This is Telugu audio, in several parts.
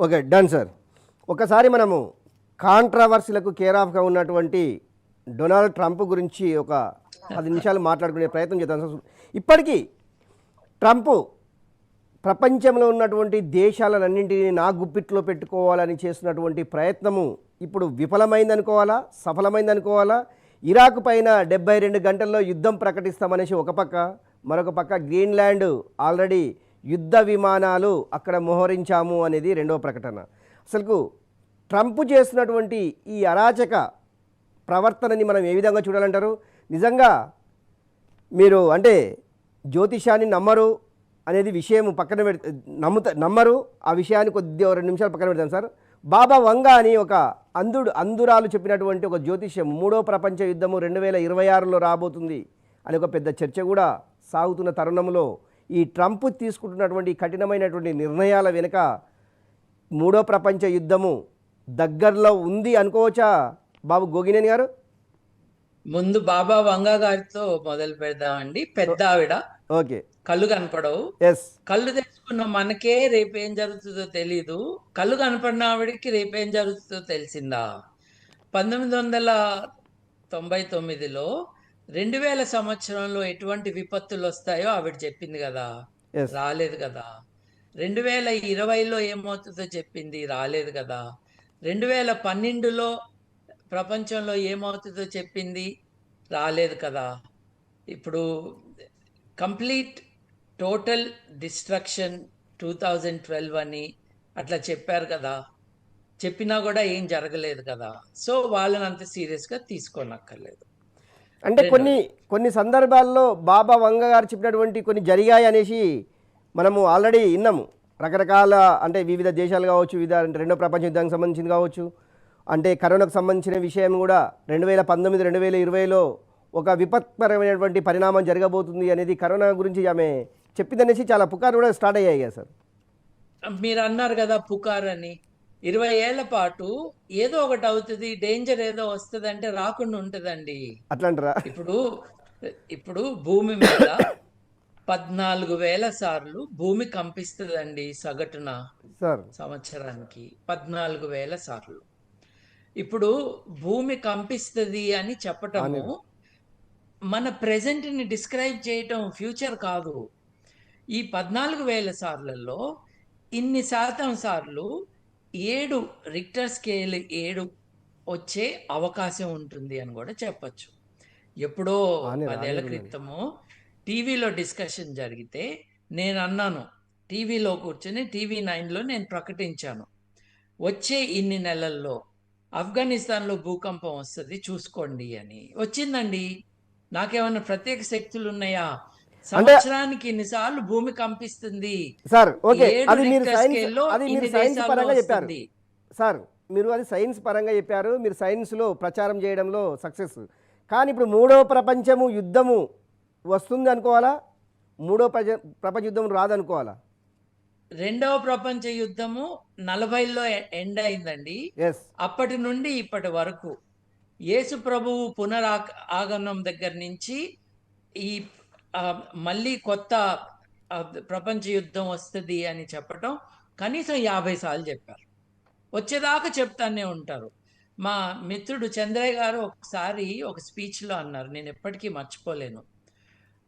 Okay, done sir. ఒకసారి మనము కాంట్రవర్సీలకు కేర్ ఆఫ్గా ఉన్నటువంటి డొనాల్డ్ ట్రంప్ గురించి ఒక 10 నిమిషాలు మాట్లాడుకునే ప్రయత్నం చేద్దాం సార్. ఇప్పటికీ ట్రంప్ ప్రపంచంలో ఉన్నటువంటి దేశాలన్నింటినీ నా గుప్పిట్లో పెట్టుకోవాలని చేస్తున్నటువంటి ప్రయత్నము ఇప్పుడు విఫలమైందనుకోవాలా, సఫలమైందనుకోవాలా? ఇరాక్ పైన 72 గంటల్లో యుద్ధం ప్రకటిస్తామనేసి ఒక పక్క, మరొక పక్క గ్రీన్లాండ్ ఆల్రెడీ యుద్ధ విమానాలు అక్కడ మోహరించాము అనేది రెండవ ప్రకటన. అసలు ట్రంప్ చేస్తున్నటువంటి ఈ అరాచక ప్రవర్తనని మనం ఏ విధంగా చూడాలంటారు? నిజంగా మీరు అంటే జ్యోతిషాన్ని నమ్మరు అనేది విషయం పక్కన నమ్మరు, ఆ విషయాన్ని కొద్దిగా 2 నిమిషాలు పక్కన పెడతాను సార్. బాబా వంగా అని ఒక అందురాలు చెప్పినటువంటి ఒక జ్యోతిష్యం 3వ ప్రపంచ యుద్ధము 2026లో రాబోతుంది అని ఒక పెద్ద చర్చ కూడా సాగుతున్న తరుణంలో ఈ ట్రంప్ తీసుకుంటున్నటువంటి కఠినమైనటువంటి నిర్ణయాల వెనుక 3వ ప్రపంచ యుద్ధము దగ్గరలో ఉంది అనుకోవచ్చా బాబు గోగినేని గారు? ముందు బాబా వంగా గారితో మొదలు పెడదామండి. పెద్ద ఆవిడ, ఓకే, కళ్ళు కనపడవు. ఎస్, కళ్ళు తెచ్చుకున్న మనకే రేపేం జరుగుతుందో తెలీదు, కళ్ళు కనపడిన ఆవిడకి రేపేం జరుగుతుందో తెలిసిందా? 1999లో 2000 సంవత్సరంలో ఎటువంటి విపత్తులు వస్తాయో ఆవిడ చెప్పింది కదా, రాలేదు కదా. 2020లో ఏమవుతుందో చెప్పింది, రాలేదు కదా. 2012లో ప్రపంచంలో ఏమవుతుందో చెప్పింది, రాలేదు కదా. ఇప్పుడు కంప్లీట్ టోటల్ డిస్ట్రక్షన్ 2012 అని అట్లా చెప్పారు కదా, చెప్పినా కూడా ఏం జరగలేదు కదా. సో వాళ్ళని అంత సీరియస్గా తీసుకోనక్కర్లేదు. అంటే కొన్ని సందర్భాల్లో బాబా వంగ గారు చెప్పినటువంటి కొన్ని జరిగాయి అనేసి మనము ఆల్రెడీ విన్నాము. రకరకాల అంటే వివిధ దేశాలు కావచ్చు, వివిధ రెండో ప్రపంచ యుద్ధానికి సంబంధించింది కావచ్చు, అంటే కరోనాకు సంబంధించిన విషయం కూడా 2019, 2020లో ఒక విపత్పరమైనటువంటి పరిణామం జరగబోతుంది అనేది కరోనా గురించి ఆమె చెప్పిందనేసి చాలా పుకారు కూడా స్టార్ట్ అయ్యాయి కదా సార్. మీరు అన్నారు కదా పుకార్ అని. 20 ఏళ్ల పాటు ఏదో ఒకటి అవుతుంది, డేంజర్ ఏదో వస్తుంది అంటే రాకుండా ఉంటుందండి. అట్లంటారా? ఇప్పుడు భూమి మీద 14,000 సార్లు భూమి కంపిస్తుందండి సగటున సార్. సంవత్సరానికి 14,000 సార్లు. ఇప్పుడు భూమి కంపిస్తుంది అని చెప్పటము మన ప్రెజెంట్ని డిస్క్రైబ్ చేయటం, ఫ్యూచర్ కాదు. ఈ 14,000 సార్లలో ఇన్ని శాతం సార్లు 7 రిక్టర్ స్కేల్ 7 వచ్చే అవకాశం ఉంటుంది అని కూడా చెప్పచ్చు. ఎప్పుడో 10 ఏళ్ల క్రితము టీవీలో డిస్కషన్ జరిగితే నేను అన్నాను, టీవీలో కూర్చొని TV9లో నేను ప్రకటించాను, వచ్చే ఇన్ని నెలల్లో ఆఫ్ఘనిస్తాన్లో భూకంపం వస్తుంది చూసుకోండి అని. వచ్చిందండి. నాకేమన్నా ప్రత్యేక శక్తులు ఉన్నాయా? సంవత్సరానికి ఇన్నిసార్లు భూమి కంపిస్తుంది సార్. ఓకే, అది మీరు సైన్స్ పరంగా చెప్పారు సార్. మీరు అది సైన్స్ పరంగా చెప్పారు, మీరు సైన్స్లో ప్రచారం చేయడంలో సక్సెస్. కానీ ఇప్పుడు 3వ ప్రపంచము యుద్ధము వస్తుంది అనుకోవాలా? 3వ ప్రపంచ యుద్ధం రాదనుకోవాలా? 2వ ప్రపంచ యుద్ధము 40లో ఎండ్ అయిందండి. అప్పటి నుండి ఇప్పటి వరకు యేసు ప్రభువు ఆగమనం దగ్గర నుంచి ఈ మళ్ళీ కొత్త ప్రపంచ యుద్ధం వస్తుంది అని చెప్పటం కనీసం 50 సార్లు చెప్పారు. వచ్చేదాకా చెప్తానే ఉంటారు. మా మిత్రుడు చంద్రయ్య గారు ఒకసారి ఒక స్పీచ్లో అన్నారు, నేను ఎప్పటికీ మర్చిపోలేను,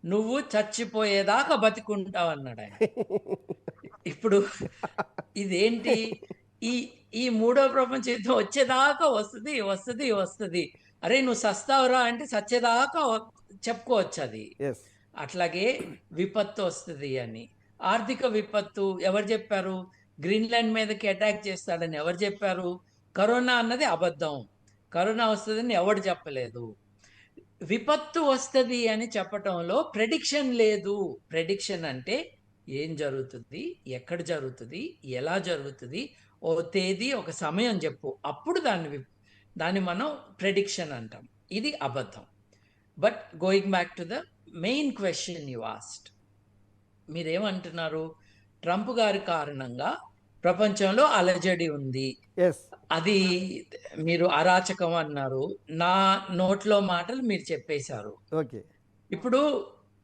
నువ్వు చచ్చిపోయేదాకా బతికుంటావు అన్నాడు ఆయన. ఇప్పుడు ఇదేంటి? ఈ 3వ ప్రపంచ యుద్ధం వచ్చేదాకా వస్తుంది వస్తుంది వస్తుంది. అరే నువ్వు సస్తావురా అంటే సచ్చేదాకా చెప్పుకోవచ్చు అది. అట్లాగే విపత్తు వస్తుంది అని. ఆర్థిక విపత్తు ఎవరు చెప్పారు? గ్రీన్లాండ్ మీదకి అటాక్ చేస్తాడని ఎవరు చెప్పారు? కరోనా అన్నది అబద్ధం, కరోనా వస్తుందని ఎవడు చెప్పలేదు. విపత్తు వస్తుంది అని చెప్పటంలో ప్రెడిక్షన్ లేదు. ప్రెడిక్షన్ అంటే ఏం జరుగుతుంది, ఎక్కడ జరుగుతుంది, ఎలా జరుగుతుంది, ఓ తేదీ ఒక సమయం చెప్పు, అప్పుడు దాన్ని మనం ప్రెడిక్షన్ అంటాం. ఇది అబద్ధం. But going back to the main question you asked, మీరేమంటున్నారు? ట్రంప్ గారి కారణంగా ప్రపంచంలో అలజడి ఉంది, అది మీరు అరాచకం అన్నారు. నా నోట్లో మాటలు మీరు చెప్పేశారు. ఇప్పుడు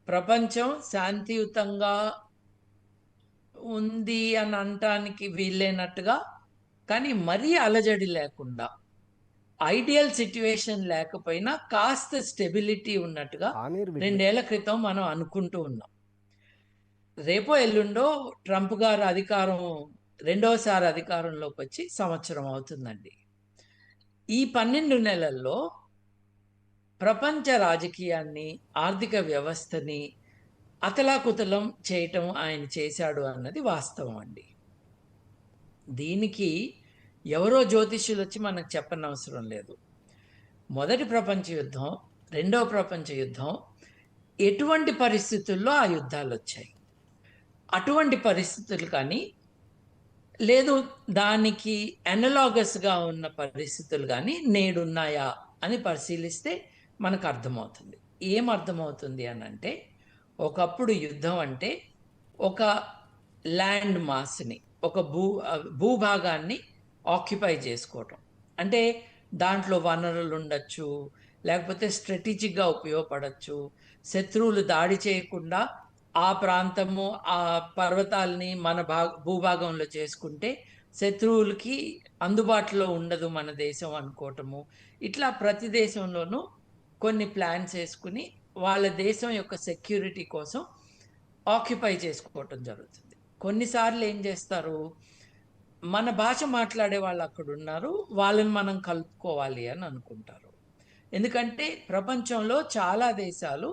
ప్రపంచం శాంతియుతంగా ఉంది అని అనటానికి వీల్లేనట్టుగా కానీ మరీ అలజడి లేకుండా, ఐడియల్ సిట్యుయేషన్ లేకపోయినా కాస్త స్టెబిలిటీ ఉన్నట్టుగా ఆనీరు బిడ్డ 2 ఏళ్ల క్రితం మనం అనుకుంటూ ఉన్నాం. రేపో ఎల్లుండో ట్రంప్ గారు రెండోసారి అధికారంలోకి వచ్చి సంవత్సరం అవుతుందండి. ఈ 12 నెలల్లో ప్రపంచ రాజకీయాన్ని, ఆర్థిక వ్యవస్థని అతలాకుతలం చేయటం ఆయన చేశాడు అన్నది వాస్తవం అండి. దీనికి ఎవరో జ్యోతిష్యులు వచ్చి మనకు చెప్పనవసరం లేదు. మొదటి ప్రపంచ యుద్ధం, రెండవ ప్రపంచ యుద్ధం, ఎటువంటి పరిస్థితుల్లో ఆ యుద్ధాలు వచ్చాయి, అటువంటి పరిస్థితులు కానీ లేదు దానికి అనలాగస్గా ఉన్న పరిస్థితులు కానీ నేడున్నాయా అని పరిశీలిస్తే మనకు అర్థమవుతుంది. ఏం అర్థమవుతుంది అని అంటే, ఒకప్పుడు యుద్ధం అంటే ఒక ల్యాండ్ మాస్ని, ఒక భూభాగాన్ని ఆక్యుపై చేసుకోవటం. అంటే దాంట్లో వనరులు ఉండొచ్చు, లేకపోతే స్ట్రాటజిక్గా ఉపయోగపడచ్చు. శత్రువులు దాడి చేయకుండా ఆ ప్రాంతము, ఆ పర్వతాలని మన భూభాగంలో చేసుకుంటే శత్రువులకి అందుబాటులో ఉండదు మన దేశం అనుకోవటము. ఇట్లా ప్రతి దేశంలోనూ కొన్ని ప్లాన్స్ వేసుకుని వాళ్ళ దేశం యొక్క సెక్యూరిటీ కోసం ఆక్యుపై చేసుకోవటం జరుగుతుంది. కొన్నిసార్లు ఏం చేస్తారు, మన భాష మాట్లాడే వాళ్ళు అక్కడ ఉన్నారు, వాళ్ళని మనం కలుపుకోవాలి అని అనుకుంటారు. ఎందుకంటే ప్రపంచంలో చాలా దేశాలు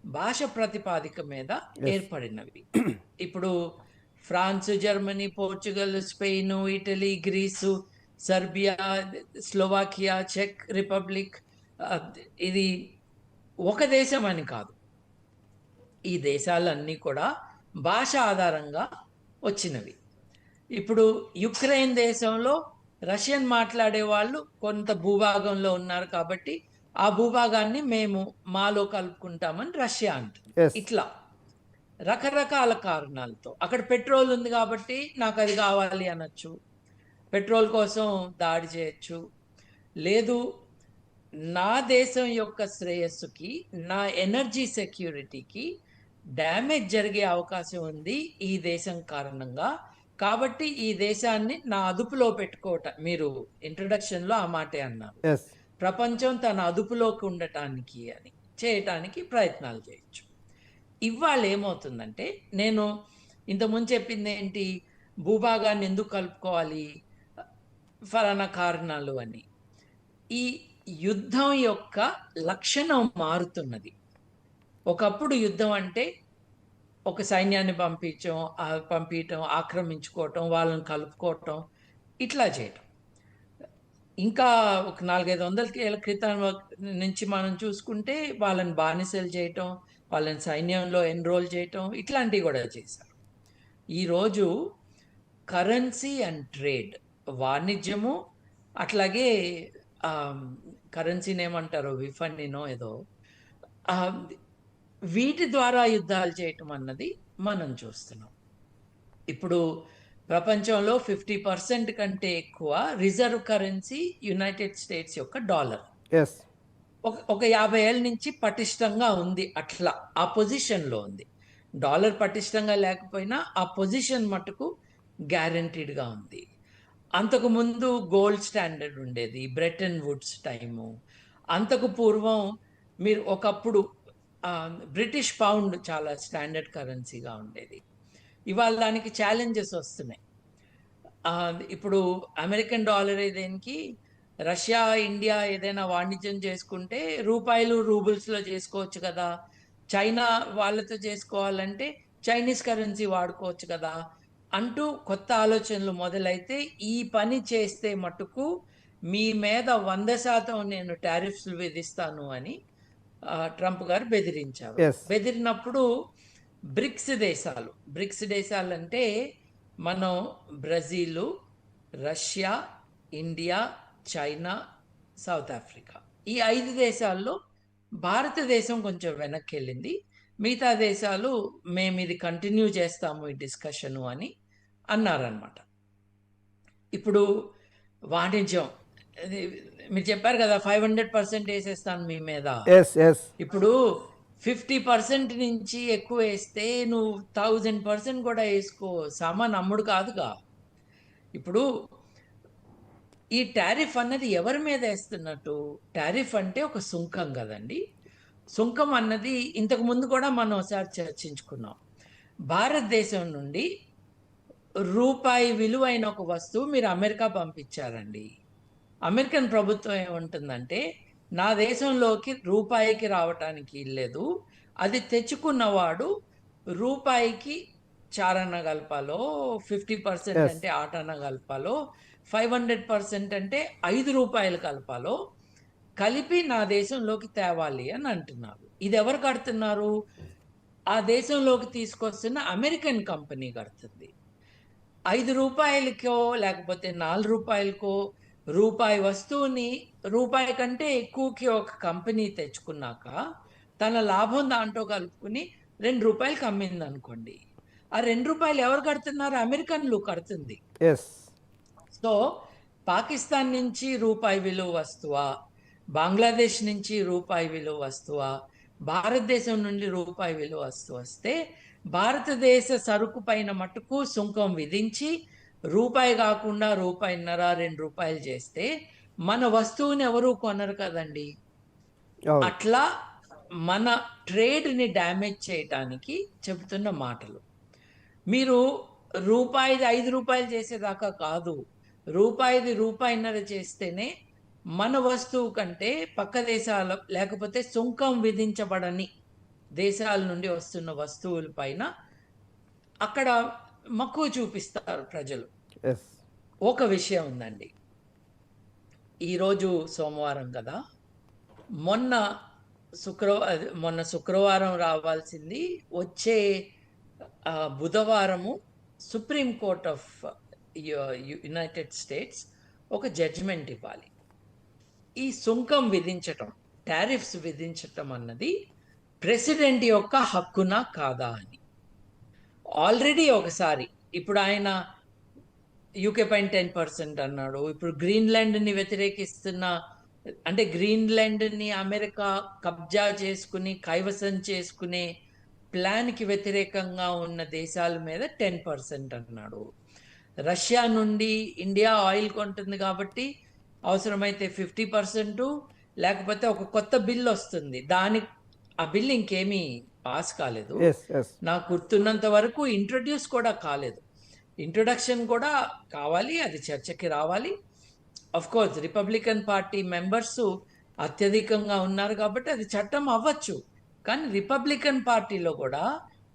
భాష ప్రతిపాదిక మీద ఏర్పడినవి. ఇప్పుడు France, Germany, Portugal, Spain, Italy, Greece, Serbia, Slovakia, చెక్ రిపబ్లిక్, ఇది ఒక దేశం అని కాదు. ఈ దేశాలన్నీ కూడా భాష ఆధారంగా వచ్చినవి. ఇప్పుడు యుక్రెయిన్ దేశంలో రష్యన్ మాట్లాడే వాళ్ళు కొంత భూభాగంలో ఉన్నారు కాబట్టి ఆ భూభాగాన్ని మేము మాలో కలుపుకుంటామని రష్యా అంటుంది. ఇట్లా రకరకాల కారణాలతో, అక్కడ పెట్రోల్ ఉంది కాబట్టి నాకు అది కావాలి అనొచ్చు, పెట్రోల్ కోసం దాడి చేయొచ్చు. లేదు, నా దేశం యొక్క శ్రేయస్సుకి, నా ఎనర్జీ సెక్యూరిటీకి డ్యామేజ్ జరిగే అవకాశం ఉంది ఈ దేశం కారణంగా, కాబట్టి ఈ దేశాన్ని నా అదుపులో పెట్టుకోవటం. మీరు ఇంట్రొడక్షన్లో ఆ మాటే అన్నారు, ప్రపంచం తన అదుపులోకి ఉండటానికి అని చేయటానికి ప్రయత్నాలు చేయొచ్చు. ఇవాళ ఏమవుతుందంటే, నేను ఇంతకుముందు చెప్పింది ఏంటి, భూభాగాన్ని ఎందుకు కలుపుకోవాలి, ఫలానా కారణాలు అని. ఈ యుద్ధం యొక్క లక్షణం మారుతున్నది. ఒకప్పుడు యుద్ధం అంటే ఒక సైన్యాన్ని పంపించడం, ఆక్రమించుకోవటం, వాళ్ళని కలుపుకోవటం, ఇట్లా చేయటం. ఇంకా ఒక 400-500 ఏళ్ళ క్రితం నుంచి మనం చూసుకుంటే వాళ్ళని బానిసలు చేయటం, వాళ్ళని సైన్యంలో ఎన్రోల్ చేయటం, ఇట్లాంటివి కూడా చేశారు. ఈరోజు కరెన్సీ అండ్ ట్రేడ్, వాణిజ్యము, అట్లాగే కరెన్సీని ఏమంటారు, విఫండినో ఏదో, వీటి ద్వారా యుద్ధాలు చేయటం అన్నది మనం చూస్తున్నాం. ఇప్పుడు ప్రపంచంలో 50% కంటే ఎక్కువ రిజర్వ్ కరెన్సీ యునైటెడ్ స్టేట్స్ యొక్క డాలర్. ఒక 50 ఏళ్ళ నుంచి పటిష్టంగా ఉంది, అట్లా ఆ పొజిషన్లో ఉంది. డాలర్ పటిష్టంగా లేకపోయినా ఆ పొజిషన్ మటుకు గ్యారంటీడ్గా ఉంది. అంతకుముందు గోల్డ్ స్టాండర్డ్ ఉండేది, బ్రెటన్ వుడ్స్ టైము. అంతకు పూర్వం మీరు ఒకప్పుడు బ్రిటిష్ పౌండ్ చాలా స్టాండర్డ్ కరెన్సీగా ఉండేది. ఇవాళ దానికి ఛాలెంజెస్ వస్తున్నాయి. ఇప్పుడు అమెరికన్ డాలర్ దేనికి, రష్యా, ఇండియా ఏదైనా వాణిజ్యం చేసుకుంటే రూబుల్స్లో చేసుకోవచ్చు కదా, చైనా వాళ్ళతో చేసుకోవాలంటే చైనీస్ కరెన్సీ వాడుకోవచ్చు కదా అంటూ కొత్త ఆలోచనలు మొదలైతే, ఈ పని చేస్తే మటుకు మీ మీద 100% నేను టారిఫ్స్ విధిస్తాను అని ట్రంప్ గారు బెదిరించారు. బెదిరినప్పుడు బ్రిక్స్ దేశాలు అంటే మనం Brazil, Russia, India, China, south Africa, ఈ 5 దేశాల్లో భారతదేశం కొంచెం వెనక్కి వెళ్ళింది. మిగతా దేశాలు మేము ఇది కంటిన్యూ చేస్తాము ఈ డిస్కషను అని అన్నారనమాట. ఇప్పుడు వాణిజ్యం మీరు చెప్పారు కదా, 500% వేసేస్తాను మీ మీద. ఇప్పుడు 50% నుంచి ఎక్కువ వేస్తే నువ్వు 1000% కూడా వేసుకో, సామాన్ అమ్ముడు కాదుగా. ఇప్పుడు ఈ టారిఫ్ అన్నది ఎవరి మీద వేస్తున్నట్టు? టారిఫ్ అంటే ఒక సుంకం కదండి. సుంకం అన్నది ఇంతకు ముందు కూడా మనం ఒకసారి చర్చించుకున్నాం. భారతదేశం నుండి రూపాయి విలువైన ఒక వస్తువు మీరు అమెరికా పంపించారండి. అమెరికన్ ప్రభుత్వం ఏమంటుందంటే, నా దేశంలోకి రూపాయికి రావటానికి లేదు, అది తెచ్చుకున్నవాడు రూపాయికి చారణ కలపాలో, 50% ఎస్. అంటే ఆటన కలపాలో, 500% అంటే 5 రూపాయలు కలపాలో కలిపి నా దేశంలోకి తేవాలి అని అంటున్నారు. ఇది ఎవరు కడుతున్నారు? ఆ దేశంలోకి తీసుకొస్తున్న అమెరికన్ కంపెనీ కడుతుంది. 5 రూపాయలకో లేకపోతే 4 రూపాయలకో రూపాయి వస్తువుని రూపాయి కంటే ఎక్కువకి ఒక కంపెనీ తెచ్చుకున్నాక తన లాభం దాంట్లో కలుపుకుని 2 రూపాయలకి అమ్మింది అనుకోండి. ఆ 2 రూపాయలు ఎవరు కడుతున్నారు? అమెరికన్లు కడుతుంది. ఎస్. సో పాకిస్తాన్ నుంచి రూపాయి విలువ వస్తువా, బంగ్లాదేశ్ నుంచి రూపాయి విలువ వస్తువా, భారతదేశం నుండి రూపాయి విలువ వస్తువు వస్తే భారతదేశ సరుకు పైన మటుకు సుంకం విధించి రూపాయి కాకుండా రూపాయిన్నర 2 రూపాయలు చేస్తే మన వస్తువుని ఎవరు కొనరు కదండి. అవును. అట్లా మన ట్రేడ్ని డ్యామేజ్ చేయటానికి చెబుతున్న మాటలు. మీరు రూపాయిది 5 రూపాయలు చేసేదాకా కాదు, రూపాయిది రూపాయిన్నర చేస్తేనే మన వస్తువు కంటే పక్క దేశాల లేకపోతే సుంకం విధించబడని దేశాల నుండి వస్తున్న వస్తువుల పైన అక్కడ మక్కువ చూపిస్తారు ప్రజలు. ఎస్. ఒక విషయం ఉందండి, ఈరోజు సోమవారం కదా, మొన్న శుక్రవారం రావాల్సింది వచ్చే బుధవారము supreme court of United states ఒక జడ్జిమెంట్ ఇవ్వాలి. ఈ సుంకం విధించటం, టారిఫ్స్ విధించటం అన్నది ప్రెసిడెంట్ యొక్క హక్కునా కాదా అని. ఆల్రెడీ ఒకసారి, ఇప్పుడు ఆయన యూకే పైన 10% అన్నాడు. ఇప్పుడు గ్రీన్లాండ్ని వ్యతిరేకిస్తున్న, అంటే గ్రీన్లాండ్ని అమెరికా కబ్జా చేసుకుని కైవసం చేసుకునే ప్లాన్కి వ్యతిరేకంగా ఉన్న దేశాల మీద 10% అన్నాడు. రష్యా నుండి ఇండియా ఆయిల్ కొంటుంది కాబట్టి అవసరమైతే 50%, లేకపోతే ఒక కొత్త బిల్ వస్తుంది, ఆ బిల్ ఇంకేమీ పాస్ కాలేదు, ఎస్. ఎస్. నాకు గుర్తున్నంత వరకు ఇంట్రడ్యూస్ కూడా కాలేదు. ఇంట్రొడక్షన్ కూడా కావాలి, అది చర్చకి రావాలి. Of course Republican party members అత్యధికంగా ఉన్నారు కాబట్టి అది చట్టం అవ్వచ్చు. కానీ రిపబ్లికన్ పార్టీలో కూడా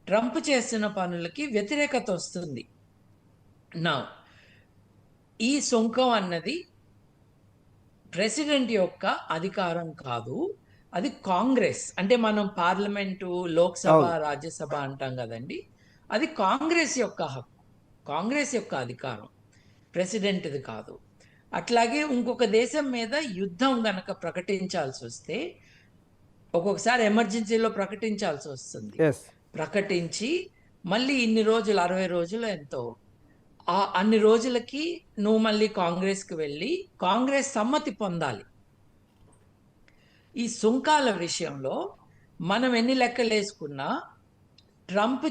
ట్రంప్ చేస్తున్న పనులకి వ్యతిరేకత వస్తుంది. నా ఈ సుంకం అన్నది ప్రెసిడెంట్ యొక్క అధికారం కాదు, అది కాంగ్రెస్, అంటే మనం పార్లమెంటు, లోక్సభ, రాజ్యసభ అంటాం కదండి, అది కాంగ్రెస్ యొక్క హక్కు, కాంగ్రెస్ యొక్క అధికారం, ప్రెసిడెంట్ది కాదు. అట్లాగే ఇంకొక దేశం మీద యుద్ధం గనక ప్రకటించాల్సి వస్తే ఒక్కొక్కసారి ఎమర్జెన్సీలో ప్రకటించాల్సి వస్తుంది. ఎస్. ప్రకటించి మళ్ళీ ఇన్ని రోజులు, 60 రోజులు ఎంతో, అన్ని రోజులకి నువ్వు మళ్ళీ కాంగ్రెస్కి వెళ్ళి కాంగ్రెస్ సమ్మతి పొందాలి. ఈ సుంకాల విషయంలో మనం ఎన్ని లెక్కలు వేసుకున్నా ట్రంప్